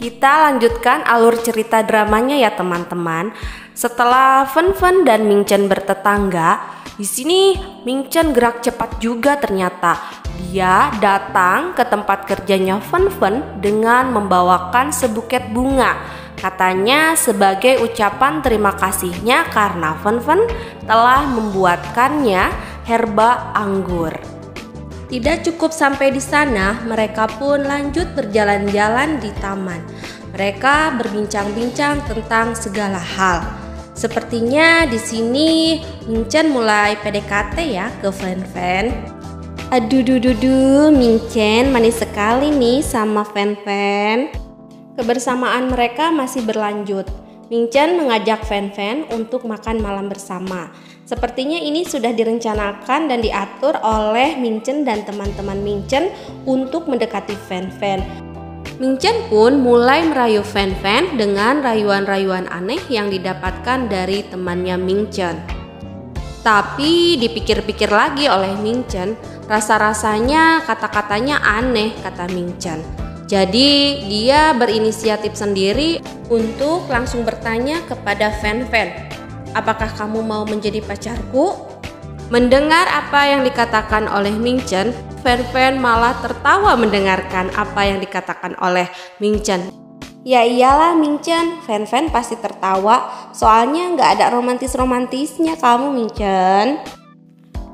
Kita lanjutkan alur cerita dramanya ya teman-teman. Setelah Fen Fen dan Ming Chen bertetangga, di sini Ming Chen gerak cepat juga ternyata. Dia datang ke tempat kerjanya Fen Fen dengan membawakan sebuket bunga. Katanya sebagai ucapan terima kasihnya karena Fen Fen telah membuatkannya herba anggur. Tidak cukup sampai di sana, mereka pun lanjut berjalan-jalan di taman. Mereka berbincang-bincang tentang segala hal. Sepertinya di sini Ming Chen mulai PDKT ya ke Fen Fen. Aduh, Ming Chen manis sekali nih sama Fen Fen. Kebersamaan mereka masih berlanjut. Ming Chen mengajak Fen Fen untuk makan malam bersama. Sepertinya ini sudah direncanakan dan diatur oleh Ming Chen dan teman-teman Ming Chen untuk mendekati Fen Fen. Ming Chen pun mulai merayu Fen Fen dengan rayuan-rayuan aneh yang didapatkan dari temannya Ming Chen. Tapi dipikir-pikir lagi oleh Ming Chen, rasa-rasanya kata-katanya aneh, kata Ming Chen. Jadi dia berinisiatif sendiri untuk langsung bertanya kepada Fen Fen, apakah kamu mau menjadi pacarku? Mendengar apa yang dikatakan oleh Ming Chen, Fen Fen malah tertawa mendengarkan apa yang dikatakan oleh Ming Chen. Ya iyalah Ming Chen, Fen Fen pasti tertawa, soalnya nggak ada romantis-romantisnya kamu Ming Chen.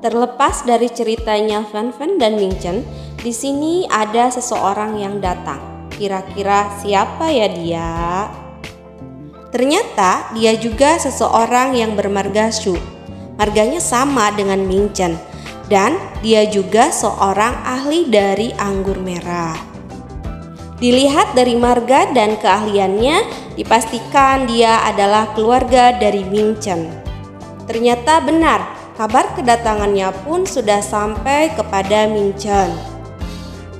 Terlepas dari ceritanya Fen Fen dan Ming Chen, di sini ada seseorang yang datang. Kira-kira siapa ya dia? Ternyata dia juga seseorang yang bermarga Shu. Marganya sama dengan Ming Chen. Dan dia juga seorang ahli dari anggur merah. Dilihat dari marga dan keahliannya, dipastikan dia adalah keluarga dari Ming Chen. Ternyata benar, kabar kedatangannya pun sudah sampai kepada Ming Chen.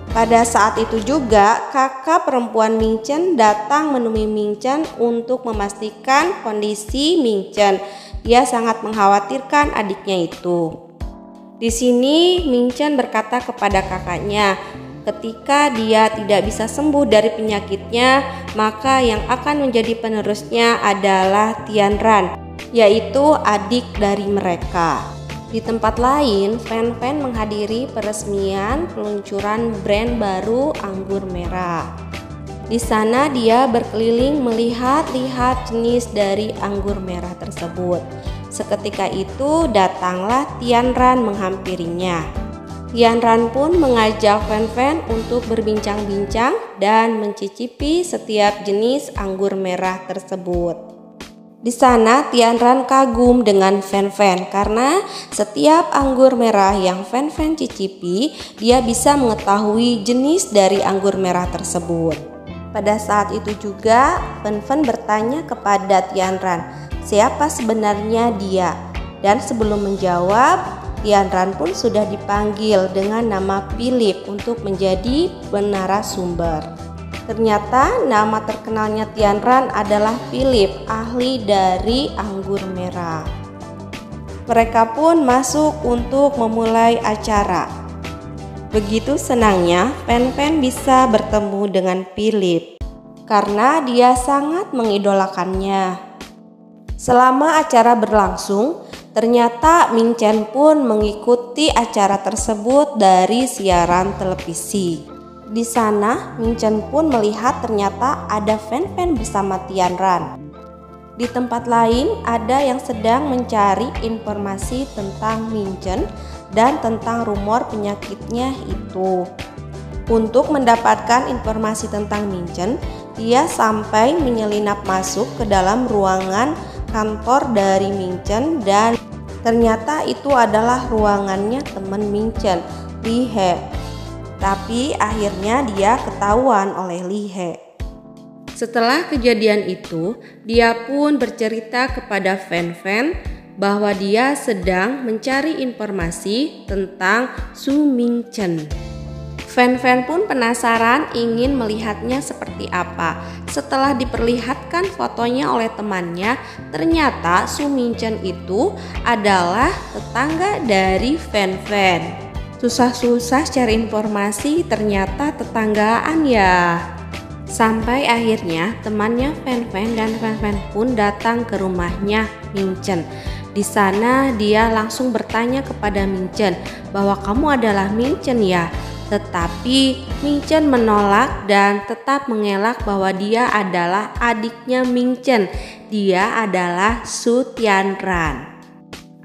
Pada saat itu juga kakak perempuan Ming Chen datang menemui Ming Chen untuk memastikan kondisi Ming Chen. Dia sangat mengkhawatirkan adiknya itu. Di sini Ming Chen berkata kepada kakaknya, ketika dia tidak bisa sembuh dari penyakitnya, maka yang akan menjadi penerusnya adalah Tian Ran, yaitu adik dari mereka. Di tempat lain, Fen Fen menghadiri peresmian peluncuran brand baru anggur merah. Di sana dia berkeliling melihat-lihat jenis dari anggur merah tersebut. Seketika itu datanglah Tian Ran menghampirinya. Tian Ran pun mengajak Fen Fen untuk berbincang-bincang dan mencicipi setiap jenis anggur merah tersebut. Di sana Tian Ran kagum dengan Fen Fen karena setiap anggur merah yang Fen Fen cicipi, dia bisa mengetahui jenis dari anggur merah tersebut. Pada saat itu juga Fen Fen bertanya kepada Tian Ran, siapa sebenarnya dia? Dan sebelum menjawab, Tian Ran pun sudah dipanggil dengan nama Philip untuk menjadi penarasumber. Ternyata nama terkenalnya Tian Ran adalah Philip, ahli dari anggur merah. Mereka pun masuk untuk memulai acara. Begitu senangnya Fen Fen bisa bertemu dengan Philip karena dia sangat mengidolakannya. Selama acara berlangsung, ternyata Ming Chen pun mengikuti acara tersebut dari siaran televisi. Di sana, Ming Chen pun melihat ternyata ada Fen Fen bersama Tian Ran. Di tempat lain, ada yang sedang mencari informasi tentang Ming Chen dan tentang rumor penyakitnya itu. Untuk mendapatkan informasi tentang Ming Chen, dia sampai menyelinap masuk ke dalam ruangan kantor dari Ming Chen dan ternyata itu adalah ruangannya teman Ming Chen, Li He. Tapi akhirnya dia ketahuan oleh Li He. Setelah kejadian itu, dia pun bercerita kepada Fen Fen bahwa dia sedang mencari informasi tentang Su Ming Chen. Fen Fen pun penasaran ingin melihatnya seperti apa. Setelah diperlihatkan fotonya oleh temannya, ternyata Su Ming Chen itu adalah tetangga dari Fen Fen. Susah-susah cari informasi, ternyata tetanggaan ya. Sampai akhirnya temannya Fen Fen dan Fen Fen pun datang ke rumahnya Ming Chen. Di sana dia langsung bertanya kepada Ming Chen bahwa kamu adalah Ming Chen ya. Tetapi Ming Chen menolak dan tetap mengelak bahwa dia adalah adiknya Ming Chen. Dia adalah Su Tianran.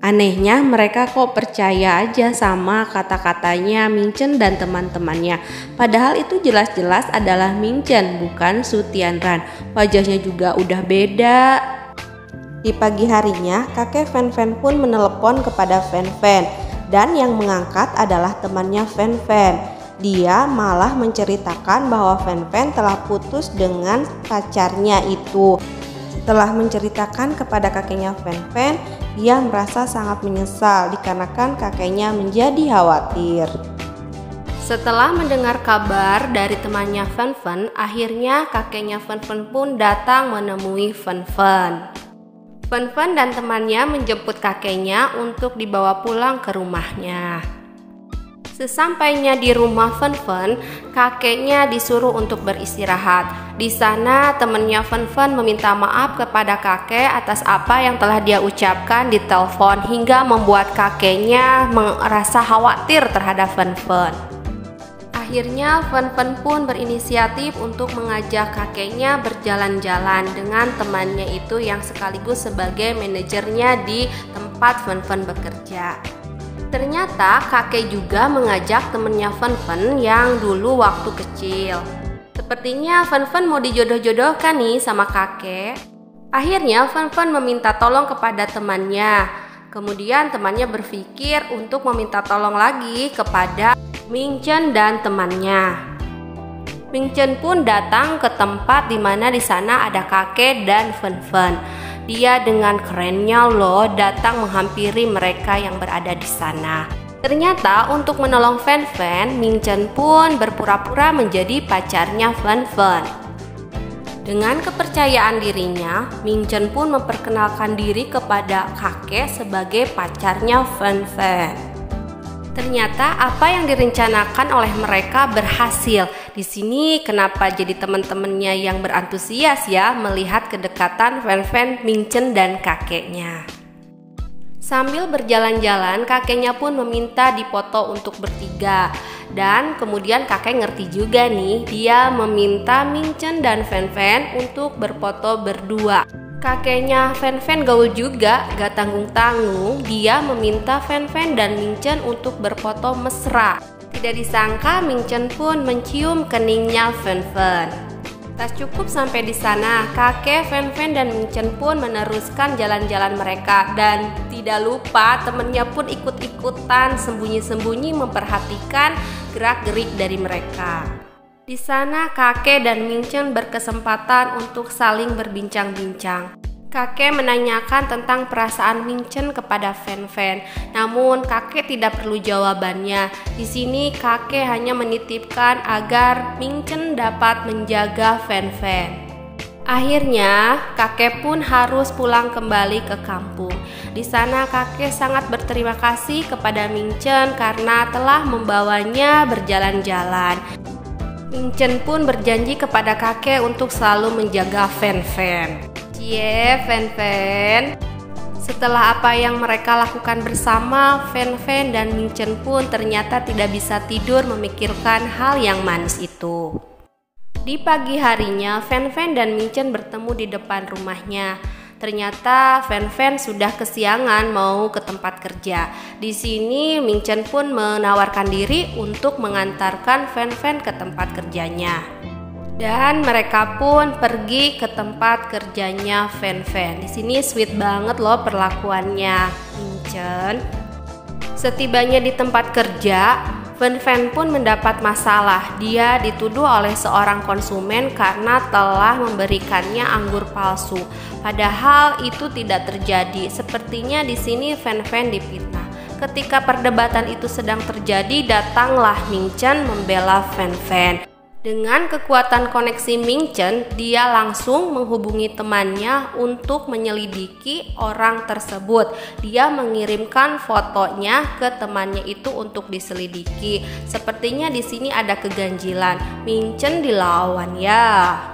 Anehnya mereka kok percaya aja sama kata-katanya Ming Chen dan teman-temannya. Padahal itu jelas-jelas adalah Ming Chen, bukan Su Tianran. Wajahnya juga udah beda. Di pagi harinya, kakek Fen Fen pun menelepon kepada Fen Fen. Dan yang mengangkat adalah temannya Fen Fen. Dia malah menceritakan bahwa Fen Fen telah putus dengan pacarnya itu. Setelah menceritakan kepada kakeknya Fen Fen, dia merasa sangat menyesal dikarenakan kakeknya menjadi khawatir. Setelah mendengar kabar dari temannya Fen Fen, akhirnya kakeknya Fen Fen pun datang menemui Fen Fen. Fen Fen dan temannya menjemput kakeknya untuk dibawa pulang ke rumahnya. Sesampainya di rumah Fen Fen, kakeknya disuruh untuk beristirahat. Di sana temannya Fen Fen meminta maaf kepada kakek atas apa yang telah dia ucapkan di telepon hingga membuat kakeknya merasa khawatir terhadap Fen Fen. Akhirnya Fen Fen pun berinisiatif untuk mengajak kakeknya berjalan-jalan dengan temannya itu yang sekaligus sebagai manajernya di tempat Fen Fen bekerja. Ternyata kakek juga mengajak temannya Fen Fen yang dulu waktu kecil. Sepertinya Fen Fen mau dijodoh-jodohkan nih sama kakek. Akhirnya Fen Fen meminta tolong kepada temannya. Kemudian temannya berpikir untuk meminta tolong lagi kepada Ming Chen dan temannya. Ming Chen pun datang ke tempat di mana di sana ada kakek dan Fen Fen. Dia dengan kerennya loh datang menghampiri mereka yang berada di sana. Ternyata untuk menolong Fen Fen, Ming Chen pun berpura-pura menjadi pacarnya Fen Fen. Dengan kepercayaan dirinya, Ming Chen pun memperkenalkan diri kepada kakek sebagai pacarnya Fen Fen. Ternyata apa yang direncanakan oleh mereka berhasil. Di sini kenapa jadi teman-temannya yang berantusias ya melihat kedekatan Fen Fen, Ming Chen dan kakeknya. Sambil berjalan-jalan, kakeknya pun meminta dipoto untuk bertiga. Dan kemudian kakek ngerti juga nih, dia meminta Ming Chen dan Fen Fen untuk berfoto berdua. Kakeknya Fen Fen gaul juga, gak tanggung-tanggung, dia meminta Fen Fen dan Ming Chen untuk berfoto mesra. Tidak disangka Ming Chen pun mencium keningnya Fen Fen. Tak cukup sampai di sana, kakek Fen Fen dan Ming Chen pun meneruskan jalan-jalan mereka dan tidak lupa temennya pun ikut-ikutan sembunyi-sembunyi memperhatikan gerak-gerik dari mereka. Di sana kakek dan Ming Chen berkesempatan untuk saling berbincang-bincang. Kakek menanyakan tentang perasaan Ming Chen kepada Fen Fen, namun kakek tidak perlu jawabannya. Di sini kakek hanya menitipkan agar Ming Chen dapat menjaga Fen Fen. Akhirnya kakek pun harus pulang kembali ke kampung. Di sana kakek sangat berterima kasih kepada Ming Chen karena telah membawanya berjalan-jalan. Ming Chen pun berjanji kepada kakek untuk selalu menjaga Fen Fen. Cie, Fen Fen. Setelah apa yang mereka lakukan bersama, Fen Fen dan Ming Chen pun ternyata tidak bisa tidur memikirkan hal yang manis itu. Di pagi harinya, Fen Fen dan Ming Chen bertemu di depan rumahnya. Ternyata Fen Fen sudah kesiangan mau ke tempat kerja. Di sini Ming Chen pun menawarkan diri untuk mengantarkan Fen Fen ke tempat kerjanya. Dan mereka pun pergi ke tempat kerjanya Fen Fen. Di sini sweet banget loh perlakuannya Ming Chen. Setibanya di tempat kerja, Fen Fen pun mendapat masalah. Dia dituduh oleh seorang konsumen karena telah memberikannya anggur palsu. Padahal itu tidak terjadi. Sepertinya di sini Fen Fen difitnah. Ketika perdebatan itu sedang terjadi, datanglah Ming Chen membela Fen Fen. Dengan kekuatan koneksi Ming Chen, dia langsung menghubungi temannya untuk menyelidiki orang tersebut. Dia mengirimkan fotonya ke temannya itu untuk diselidiki. Sepertinya di sini ada keganjilan. Ming Chen dilawan ya.